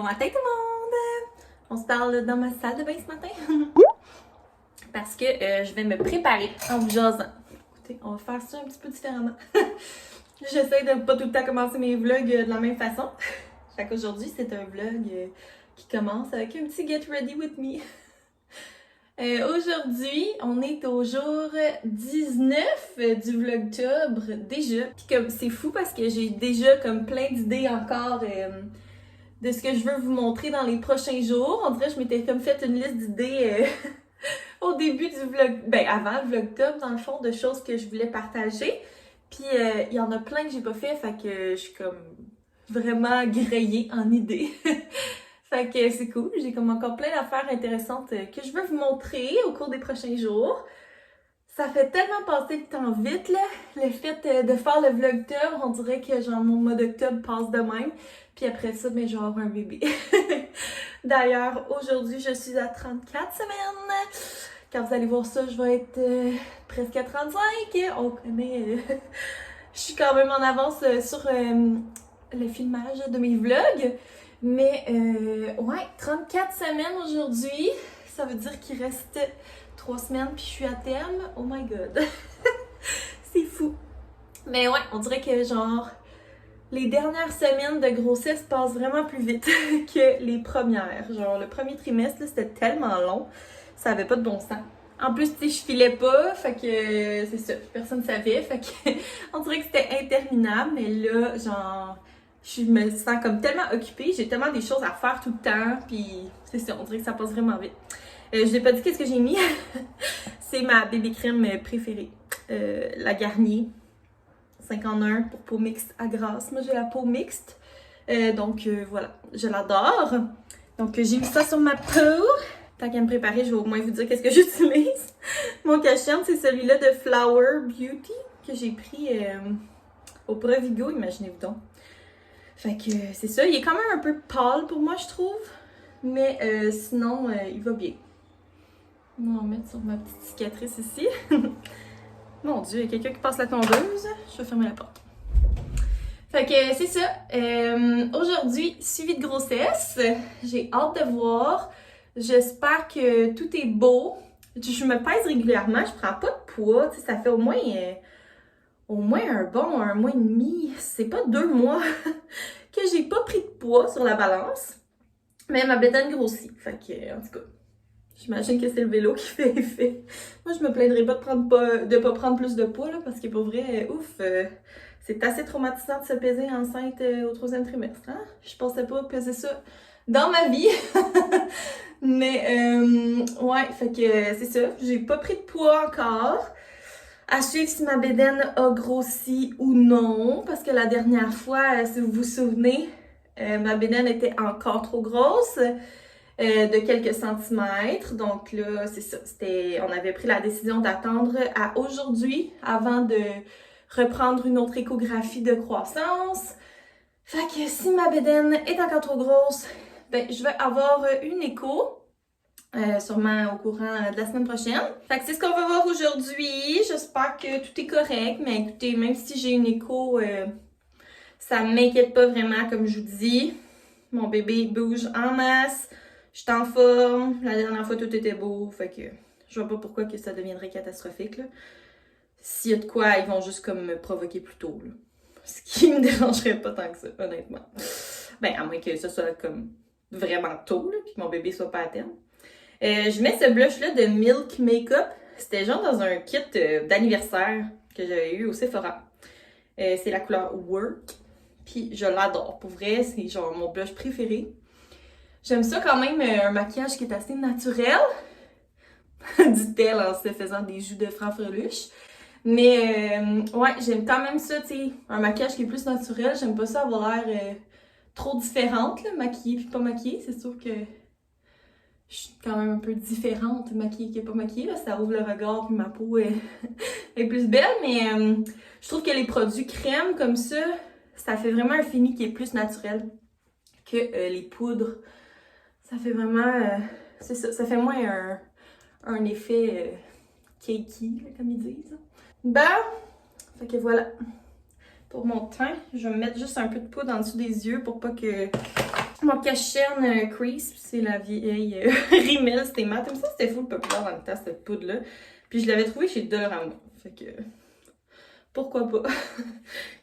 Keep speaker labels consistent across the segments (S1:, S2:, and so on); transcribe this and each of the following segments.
S1: Bon matin tout le monde! On se parle dans ma salle de bain ce matin. Parce que je vais me préparer en vous jasant. Écoutez, on va faire ça un petit peu différemment. J'essaie de pas tout le temps commencer mes vlogs de la même façon. Fait qu'aujourd'hui, c'est un vlog qui commence avec un petit Get Ready With Me. Aujourd'hui, on est au jour 19 du vlogtobre déjà. Puis comme c'est fou parce que j'ai déjà comme plein d'idées encore de ce que je veux vous montrer dans les prochains jours. On dirait que je m'étais comme fait une liste d'idées au début du vlog, ben avant le vlogtobre dans le fond, de choses que je voulais partager. Puis il y en a plein que j'ai pas fait que je suis comme vraiment grillée en idées. Fait que c'est cool, j'ai comme encore plein d'affaires intéressantes que je veux vous montrer au cours des prochains jours. Ça fait tellement passer le temps vite, là, le fait de faire le vlogtobre, on dirait que genre mon mois d'octobre passe de même. Puis après ça, ben, je vais avoir un bébé. D'ailleurs, aujourd'hui, je suis à 34 semaines. Quand vous allez voir ça, je vais être presque à 35. On connaît... je suis quand même en avance sur le filmage de mes vlogs. Mais ouais, 34 semaines aujourd'hui, ça veut dire qu'il reste 3 semaines puis je suis à terme. Oh my god, c'est fou. Mais ouais, on dirait que genre les dernières semaines de grossesse passent vraiment plus vite que les premières. Genre le premier trimestre, c'était tellement long, ça avait pas de bon sens. En plus, tu sais, je filais pas, fait que c'est ça, personne savait, fait que on dirait que c'était interminable, mais là, genre... Je me sens comme tellement occupée, j'ai tellement des choses à faire tout le temps, puis c'est ça, on dirait que ça passe vraiment vite. Je n'ai pas dit qu'est-ce que j'ai mis. C'est ma bébé crème préférée, la Garnier 51 pour peau mixte à grasse. Moi j'ai la peau mixte, donc voilà, je l'adore. Donc j'ai mis ça sur ma peau. Tant qu'à me préparer, je vais au moins vous dire qu'est-ce que j'utilise. Mon cache-chien, c'est celui-là de Flower Beauty que j'ai pris au Provigo, imaginez-vous donc. Fait que c'est ça, il est quand même un peu pâle pour moi je trouve, mais sinon il va bien. On va mettre sur ma petite cicatrice ici. Mon dieu, il y a quelqu'un qui passe la tondeuse, je vais fermer la porte. Fait que c'est ça, aujourd'hui suivi de grossesse, j'ai hâte de voir, j'espère que tout est beau. Je me pèse régulièrement, je prends pas de poids, tu sais, ça fait au moins un mois et demi, c'est pas 2 mois que j'ai pas pris de poids sur la balance, mais ma bédaine grossit, fait que en tout cas, j'imagine que c'est le vélo qui fait effet. Moi je me plaindrais pas de pas prendre plus de poids là, parce que pour vrai, ouf, c'est assez traumatisant de se peser enceinte au 3e trimestre, hein? Je pensais pas peser ça dans ma vie. Mais ouais, fait que c'est ça, j'ai pas pris de poids encore. À suivre si ma bédaine a grossi ou non, parce que la dernière fois, si vous vous souvenez, ma bédaine était encore trop grosse, de quelques centimètres. Donc là, c'est ça, on avait pris la décision d'attendre à aujourd'hui avant de reprendre une autre échographie de croissance. Fait que si ma bédaine est encore trop grosse, ben je vais avoir une écho. Sûrement au courant de la semaine prochaine. Fait que c'est ce qu'on va voir aujourd'hui. J'espère que tout est correct. Mais écoutez, même si j'ai une écho, ça m'inquiète pas vraiment, comme je vous dis. Mon bébé bouge en masse. Je suis en forme. La dernière fois, tout était beau. Fait que je vois pas pourquoi que ça deviendrait catastrophique, là. S'il y a de quoi, ils vont juste comme me provoquer plus tôt, là. Ce qui me dérangerait pas tant que ça, honnêtement. Ben, à moins que ça soit comme vraiment tôt, là, puis que mon bébé soit pas à terme. Je mets ce blush-là de Milk Makeup. C'était genre dans un kit d'anniversaire que j'avais eu au Sephora. C'est la couleur Work. Puis je l'adore. Pour vrai, c'est genre mon blush préféré. J'aime ça quand même, un maquillage qui est assez naturel. Dit-elle en se faisant des joues de franc-freluche. Mais ouais, j'aime quand même ça, tu sais. Un maquillage qui est plus naturel. J'aime pas ça avoir l'air trop différente, là, maquillée puis pas maquillée. C'est sûr que je suis quand même un peu différente, maquillée que pas maquillée, là, ça ouvre le regard puis ma peau est plus belle, mais je trouve que les produits crème comme ça fait vraiment un fini qui est plus naturel que les poudres. Ça fait vraiment, c'est ça, ça fait moins un effet cakey, là, comme ils disent. Ben, fait que voilà. Pour mon teint, je vais me mettre juste un peu de poudre en dessous des yeux pour pas que Mon cache-chaîne Crease, c'est la vieille Rimmel, c'était mat. Comme ça, c'était full populaire dans le temps, cette poudre-là. Puis je l'avais trouvée chez Dollarama. Fait que, pourquoi pas?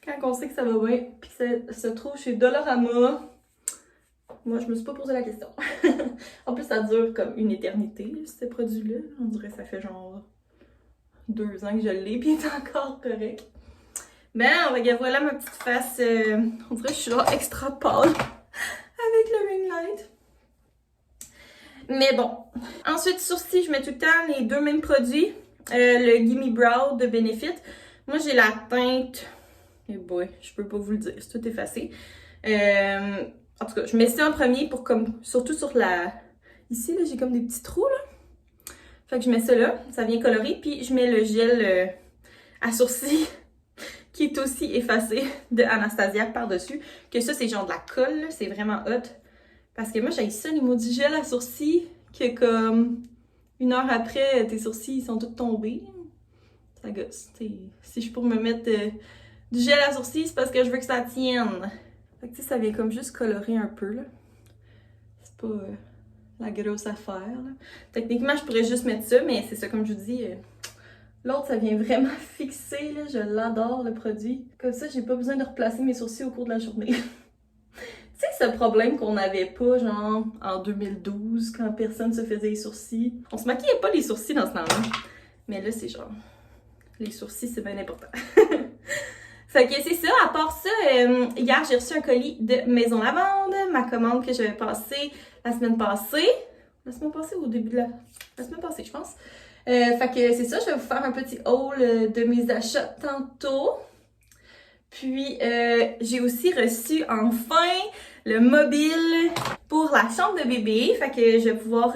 S1: Quand on sait que ça va bien, puis que ça se trouve chez Dollarama, moi, je me suis pas posé la question. En plus, ça dure comme une éternité, ce produit-là. On dirait que ça fait genre 2 ans que je l'ai, puis il est encore correct. Ben, regarde, voilà ma petite face. On dirait que je suis genre extra pâle avec le ring light. Mais bon. Ensuite, sourcils, je mets tout le temps les 2 mêmes produits. Le Gimme Brow de Benefit. Moi, j'ai la teinte... Eh boy, je peux pas vous le dire, c'est tout effacé. En tout cas, je mets ça en premier pour comme... Surtout sur la... Ici, là, j'ai comme des petits trous, là. Fait que je mets ça là, ça vient colorer. Puis je mets le gel à sourcils qui est aussi effacé de Anastasia par-dessus. Que ça, c'est genre de la colle, c'est vraiment hot. Parce que moi, j'ai ça, les maudits gels à sourcils, que comme 1 heure après, tes sourcils, ils sont tous tombés. Ça gosse. Si je peux me mettre du gel à sourcils, c'est parce que je veux que ça tienne. Fait que tu sais, ça vient comme juste colorer un peu, là. C'est pas la grosse affaire, là. Techniquement, je pourrais juste mettre ça, mais c'est ça, comme je vous dis... L'autre, ça vient vraiment fixer, là. Je l'adore, le produit. Comme ça, j'ai pas besoin de replacer mes sourcils au cours de la journée. Tu sais, ce problème qu'on n'avait pas, genre, en 2012, quand personne se faisait les sourcils. On se maquillait pas les sourcils dans ce temps-là. Mais là, c'est genre... Les sourcils, c'est bien important. Fait que c'est ça. À part ça, hier, j'ai reçu un colis de Maison Lavande. Ma commande que j'avais passée la semaine passée. La semaine passée ou au début de la semaine passée, je pense. Fait que c'est ça, je vais vous faire un petit haul de mes achats tantôt. Puis, j'ai aussi reçu enfin le mobile pour la chambre de bébé. Fait que je vais pouvoir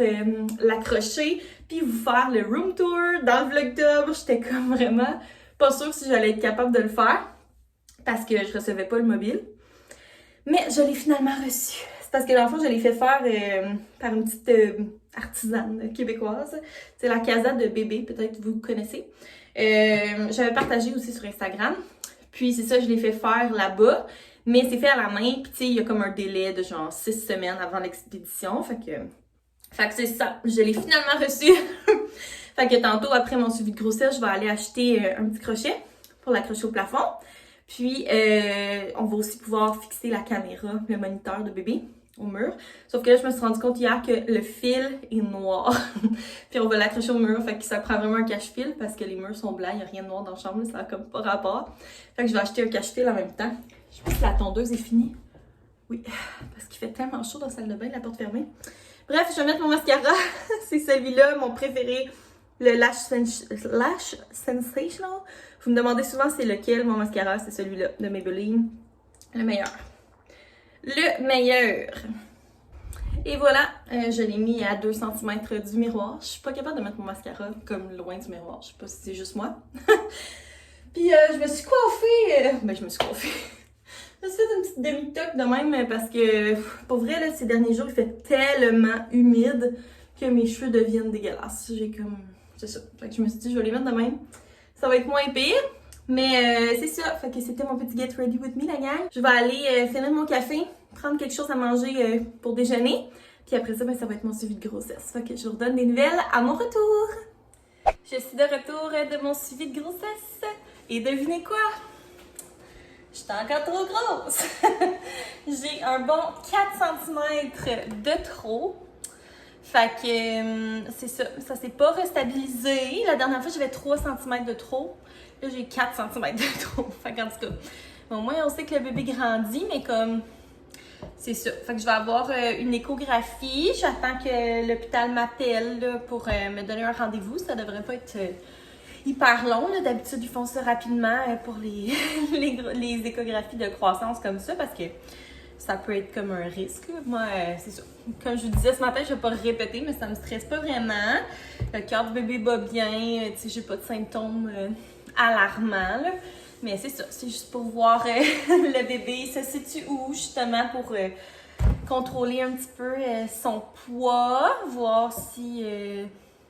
S1: l'accrocher puis vous faire le room tour dans le vlogtober. J'étais comme vraiment pas sûre si j'allais être capable de le faire parce que je recevais pas le mobile. Mais je l'ai finalement reçu. C'est parce que dans le fond, je l'ai fait faire par une petite artisane québécoise. C'est la Casa de bébé, peut-être vous connaissez. J'avais partagé aussi sur Instagram. Puis c'est ça, je l'ai fait faire là-bas. Mais c'est fait à la main. Puis tu sais, il y a comme un délai de genre 6 semaines avant l'expédition. Fait que c'est ça. Je l'ai finalement reçu. Fait que tantôt, après mon suivi de grossesse, je vais aller acheter un petit crochet pour l'accrocher au plafond. Puis, on va aussi pouvoir fixer la caméra, le moniteur de bébé au mur. Sauf que là, je me suis rendu compte hier que le fil est noir. Puis on va l'accrocher au mur, fait que ça prend vraiment un cache-fil parce que les murs sont blancs, il n'y a rien de noir dans la chambre, ça n'a comme pas rapport. Fait que je vais acheter un cache-fil en même temps. Je pense que la tondeuse est finie. Oui, parce qu'il fait tellement chaud dans la salle de bain, la porte fermée. Bref, je vais mettre mon mascara. C'est celui-là, mon préféré. Le Lash Sensational. Vous me demandez souvent c'est lequel, mon mascara, c'est celui-là, de Maybelline. Le meilleur. Le meilleur. Et voilà, je l'ai mis à 2 cm du miroir. Je suis pas capable de mettre mon mascara comme loin du miroir. Je sais pas si c'est juste moi. Puis je me suis coiffée. Je me suis coiffée. Je me suis fait une petite demi-toque de même parce que, pour vrai, là, ces derniers jours, il fait tellement humide que mes cheveux deviennent dégueulasses. J'ai comme... C'est ça. Fait que je me suis dit, je vais les mettre de même. Ça va être moins pire. Mais c'est ça. Fait que c'était mon petit get ready with me, la gang. Je vais aller finir mon café, prendre quelque chose à manger pour déjeuner. Puis après ça, ça va être mon suivi de grossesse. Fait que je vous redonne des nouvelles à mon retour. Je suis de retour de mon suivi de grossesse. Et devinez quoi? J'étais encore trop grosse. J'ai un bon 4 cm de trop. Fait que c'est ça, ça s'est pas restabilisé. La dernière fois, j'avais 3 cm de trop. Là, j'ai 4 cm de trop. Fait qu'en tout cas, au moins, on sait que le bébé grandit, mais comme, c'est ça. Fait que je vais avoir une échographie. J'attends que l'hôpital m'appelle là, pour me donner un rendez-vous. Ça devrait pas être hyper long. D'habitude, ils font ça rapidement pour les échographies de croissance comme ça, parce que ça peut être comme un risque. Moi, c'est ça. Comme je vous disais ce matin, je ne vais pas le répéter, mais ça me stresse pas vraiment. Le cœur du bébé bat bien. Tu sais, j'ai pas de symptômes alarmants, là. Mais c'est ça. C'est juste pour voir le bébé se situe où, justement, pour contrôler un petit peu son poids. Voir si...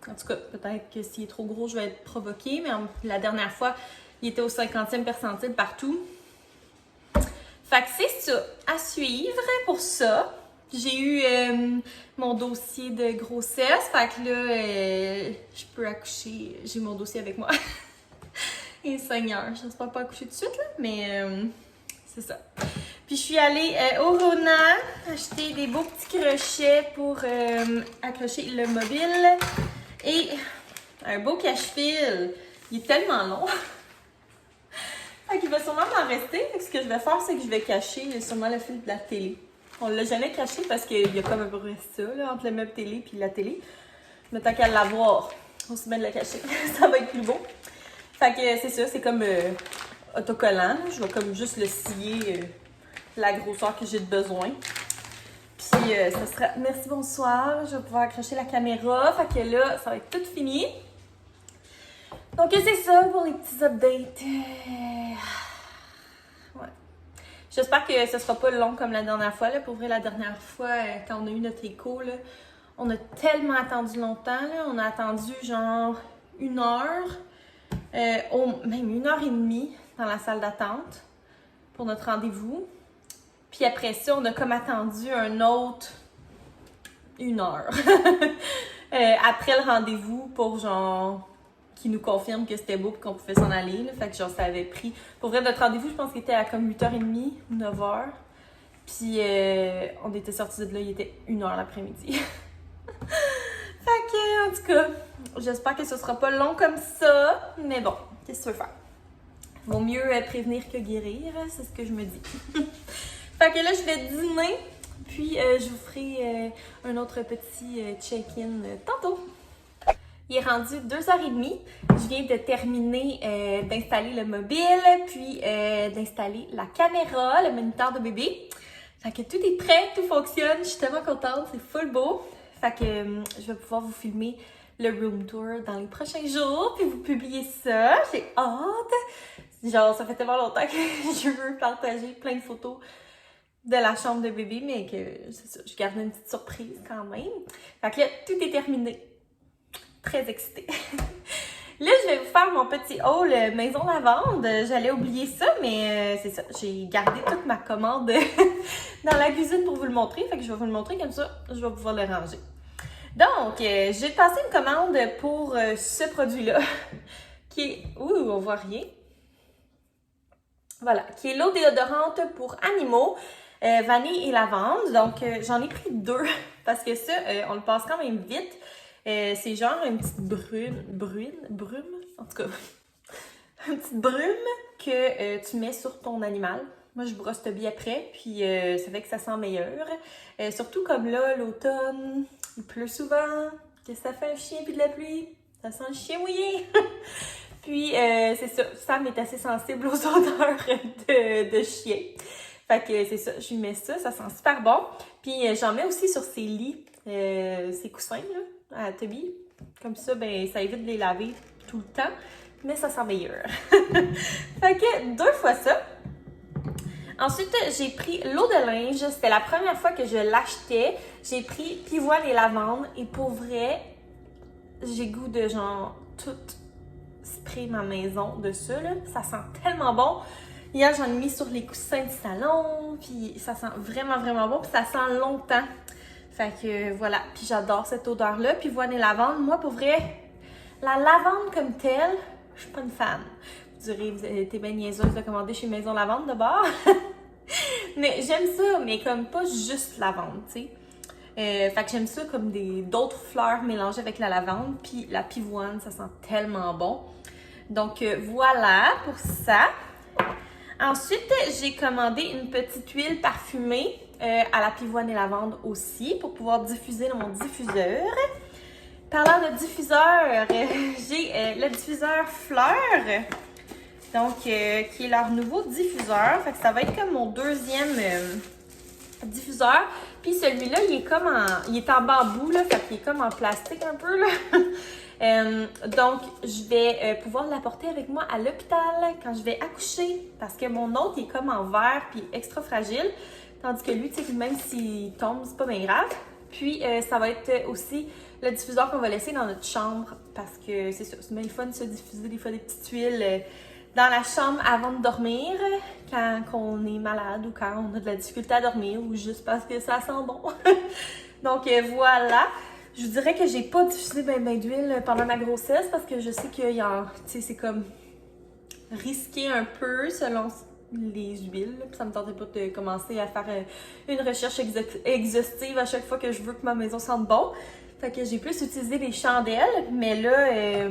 S1: en tout cas, peut-être que s'il est trop gros, je vais être provoquée. Mais la dernière fois, il était au 50e percentile partout. Fait que c'est ça, à suivre pour ça. J'ai eu mon dossier de grossesse, fait que là, je peux accoucher, j'ai mon dossier avec moi. Et Seigneur, j'espère pas accoucher tout de suite, là, mais c'est ça. Puis je suis allée au Rona acheter des beaux petits crochets pour accrocher le mobile. Et un beau cache-fil. Il est tellement long. Fait qu'il va sûrement m'en rester. Ce que je vais faire, c'est que je vais cacher sûrement le fil de la télé. On l'a jamais caché parce qu'il y a comme un peu ça là, entre le meuble télé et la télé. Mais tant qu'à l'avoir, on se met de la cacher. Ça va être plus beau. Fait que c'est ça, c'est comme autocollant. Je vais comme juste le scier la grosseur que j'ai de besoin. Puis ça sera... Merci, bonsoir. Je vais pouvoir accrocher la caméra. Fait que là, ça va être tout fini. Donc c'est ça pour les petits updates. Ouais. J'espère que ce sera pas long comme la dernière fois. Là. Pour vrai, la dernière fois, quand on a eu notre écho, là, on a tellement attendu longtemps. Là. On a attendu genre 1 heure, même 1h30 dans la salle d'attente pour notre rendez-vous. Puis après ça, on a comme attendu un autre 1 heure après le rendez-vous pour genre qui nous confirme que c'était beau et qu'on pouvait s'en aller. Là. Fait que genre ça avait pris... Pour vrai, notre rendez-vous, je pense qu'il était à comme 8h30 ou 9h. Puis on était sortis de là, il était 1h l'après-midi. Fait que, en tout cas, j'espère que ce sera pas long comme ça. Mais bon, qu'est-ce que tu veux faire? Vaut mieux prévenir que guérir, c'est ce que je me dis. Fait que là, je vais dîner. Puis je vous ferai un autre petit check-in tantôt. Il est rendu 2h30. Je viens de terminer d'installer le mobile, puis d'installer la caméra, le moniteur de bébé. Fait que tout est prêt, tout fonctionne. Je suis tellement contente, c'est full beau. Fait que je vais pouvoir vous filmer le room tour dans les prochains jours, puis vous publier ça. J'ai hâte. Genre, ça fait tellement longtemps que je veux partager plein de photos de la chambre de bébé, mais que c'est ça, je garde une petite surprise quand même. Fait que là, tout est terminé. Très excitée. Là, je vais vous faire mon petit haul maison lavande. J'allais oublier ça, mais c'est ça. J'ai gardé toute ma commande dans la cuisine pour vous le montrer. Fait que je vais vous le montrer comme ça, je vais pouvoir le ranger. Donc, j'ai passé une commande pour ce produit-là, qui est... Ouh, on voit rien. Voilà, qui est l'eau déodorante pour animaux, vanille et lavande. Donc, j'en ai pris 2, parce que ça, on le passe quand même vite. C'est genre une petite brume, en tout cas, une petite brume que tu mets sur ton animal. Moi, je brosse bien après, puis ça fait que ça sent meilleur. Surtout comme là, l'automne, il pleut souvent, que ça fait un chien puis de la pluie, ça sent le chien mouillé. Puis, c'est ça, Sam est assez sensible aux odeurs de chien. Fait que c'est ça, je lui mets ça, ça sent super bon. Puis, j'en mets aussi sur ses lits, ses coussins, là. À Toby. Comme ça, ben, ça évite de les laver tout le temps, mais ça sent meilleur. Fait que 2 fois ça. Ensuite, j'ai pris l'eau de linge. C'était la première fois que je l'achetais. J'ai pris pivoine et lavande. Et pour vrai, j'ai goût de genre tout spray ma maison de ça, là. Ça sent tellement bon. Hier, j'en ai mis sur les coussins du salon. Puis ça sent vraiment, vraiment bon. Puis ça sent longtemps. Fait que voilà, puis j'adore cette odeur-là. Puis pivoine et lavande, moi pour vrai, la lavande comme telle, je suis pas une fan. Vous direz, vous avez été bien niaiseuse de commander chez Maison Lavande de bord. Mais j'aime ça, mais comme pas juste lavande, tu sais. Fait que j'aime ça comme d'autres fleurs mélangées avec la lavande. Puis la pivoine, ça sent tellement bon. Donc voilà pour ça. Ensuite, j'ai commandé une petite huile parfumée à la pivoine et lavande aussi pour pouvoir diffuser dans mon diffuseur. Parlant de diffuseur, j'ai le diffuseur Fleur, donc qui est leur nouveau diffuseur. Fait que ça va être comme mon 2e diffuseur. Puis celui-là, il est en bambou, là, fait qu'il est comme en plastique un peu, là. Donc, je vais pouvoir l'apporter avec moi à l'hôpital quand je vais accoucher parce que mon autre il est comme en verre puis extra fragile, tandis que lui, tu sais, même s'il tombe, c'est pas bien grave. Puis, ça va être aussi le diffuseur qu'on va laisser dans notre chambre parce que c'est ça, c'est bien le fun de se diffuser des fois des petites huiles dans la chambre avant de dormir, quand on est malade ou quand on a de la difficulté à dormir ou juste parce que ça sent bon. Donc voilà. Je vous dirais que j'ai pas diffusé ben d'huile pendant ma grossesse parce que je sais qu'il y a, tu sais, c'est comme risqué un peu selon les huiles. Puis ça me tentait pas de commencer à faire une recherche exhaustive à chaque fois que je veux que ma maison sente bon. Fait que j'ai plus utilisé les chandelles, mais là,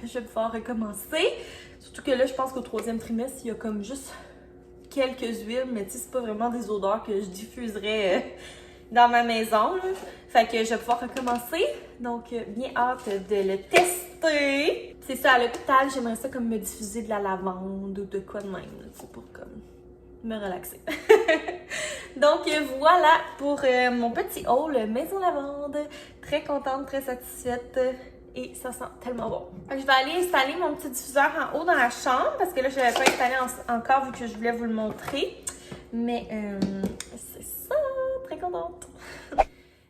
S1: je vais pouvoir recommencer. Surtout que là, je pense qu'au 3e trimestre, il y a comme juste quelques huiles, mais tu sais, c'est pas vraiment des odeurs que je diffuserais dans ma maison, là. Fait que je vais pouvoir recommencer. Donc, bien hâte de le tester. C'est ça, à l'hôpital, j'aimerais ça comme me diffuser de la lavande ou de quoi de même. C'est pour comme me relaxer. Donc, voilà pour mon petit haul maison lavande. Très contente, très satisfaite. Et ça sent tellement bon. Fait que je vais aller installer mon petit diffuseur en haut dans la chambre parce que là, je ne l'avais pas installé encore vu que je voulais vous le montrer. Mais c'est ça, très contente.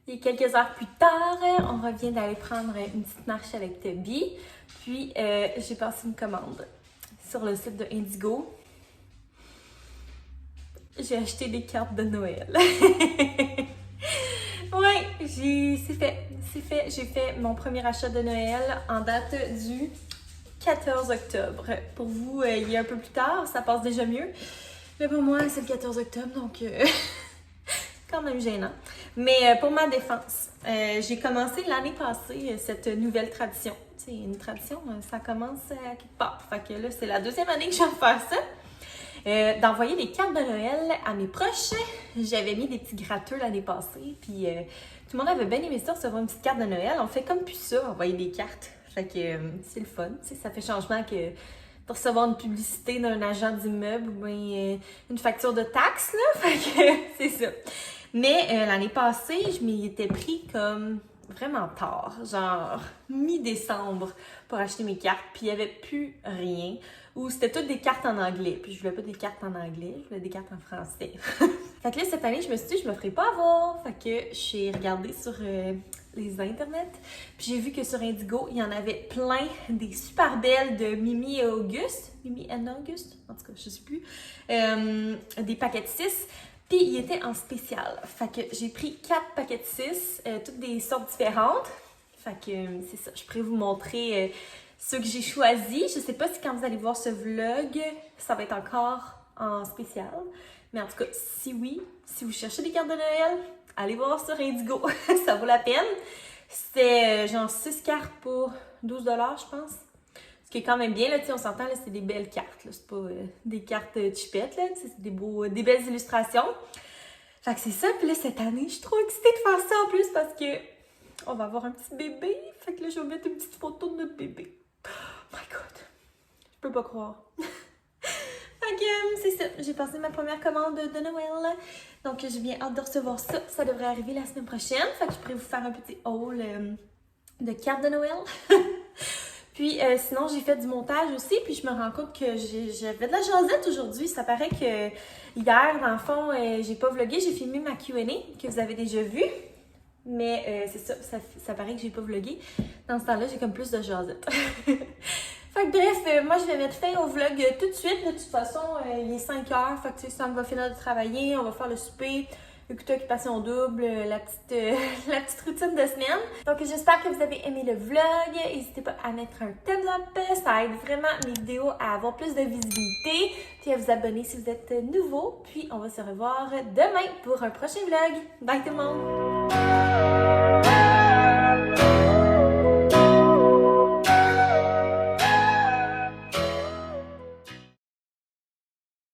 S1: Et quelques heures plus tard, on revient d'aller prendre une petite marche avec Toby. Puis, j'ai passé une commande sur le site de Indigo. J'ai acheté des cartes de Noël. Ouais, c'est fait. J'ai fait mon premier achat de Noël en date du 14 octobre. Pour vous, il est un peu plus tard, ça passe déjà mieux. Mais pour moi, c'est le 14 octobre, donc quand même gênant. Mais pour ma défense, j'ai commencé l'année passée cette nouvelle tradition. Tu sais, une tradition, ça commence à quelque part. Fait que là, c'est la 2e année que je vais faire ça. D'envoyer des cartes de Noël à mes proches. J'avais mis des petits gratteux l'année passée, puis tout le monde avait bien aimé ça, recevoir une petite carte de Noël. On fait comme plus ça, envoyer des cartes. Fait que c'est le fun, tu sais, ça fait changement que de recevoir une publicité d'un agent d'immeuble ou bien une facture de taxes, là. Fait que c'est ça. Mais l'année passée, je m'y étais pris comme vraiment tard, genre mi-décembre pour acheter mes cartes, puis il n'y avait plus rien. Ou c'était toutes des cartes en anglais. Puis je voulais pas des cartes en anglais, je voulais des cartes en français. Fait que là, cette année, je me suis dit, je me ferai pas avoir. Fait que j'ai regardé sur les internets. Puis j'ai vu que sur Indigo, il y en avait plein des super belles de Mimi et Auguste. Mimi et Auguste, en tout cas, je sais plus. Des paquets de 6. Puis il était en spécial. Fait que j'ai pris 4 paquets de 6, toutes des sortes différentes. Fait que c'est ça, je pourrais vous montrer ceux que j'ai choisis. Je sais pas si quand vous allez voir ce vlog, ça va être encore en spécial. Mais en tout cas, si oui, si vous cherchez des cartes de Noël, allez voir sur Indigo. Ça vaut la peine. C'était genre 6 cartes pour 12 $, je pense. Ce qui est quand même bien, là, on s'entend, là, c'est des belles cartes. C'est pas des cartes chipettes, là, c'est des belles illustrations. Fait que c'est ça. Puis là, cette année, je suis trop excitée de faire ça en plus parce que on va avoir un petit bébé. Fait que là, je vais mettre une petite photo de notre bébé. Oh my god. Je peux pas croire. Fait que c'est ça. J'ai passé ma première commande de Noël. Donc, j'ai bien hâte de recevoir ça. Ça devrait arriver la semaine prochaine. Fait que je pourrais vous faire un petit haul de cartes de Noël. Puis, sinon, j'ai fait du montage aussi. Puis, je me rends compte que j'avais de la jasette aujourd'hui. Ça paraît que hier, dans le fond, j'ai pas vlogué. J'ai filmé ma Q&A que vous avez déjà vue. Mais c'est ça paraît que j'ai pas vlogué. Dans ce temps-là, j'ai comme plus de jasette. Fait que bref, moi je vais mettre fin au vlog tout de suite. De toute façon, il est 5 heures. Fait que tu sais, ça me va finir de travailler. On va faire le souper, écouter Occupation Double, la petite routine de semaine. Donc j'espère que vous avez aimé le vlog. N'hésitez pas à mettre un thumbs up. Ça aide vraiment mes vidéos à avoir plus de visibilité. Puis à vous abonner si vous êtes nouveau. Puis on va se revoir demain pour un prochain vlog. Bye tout le monde!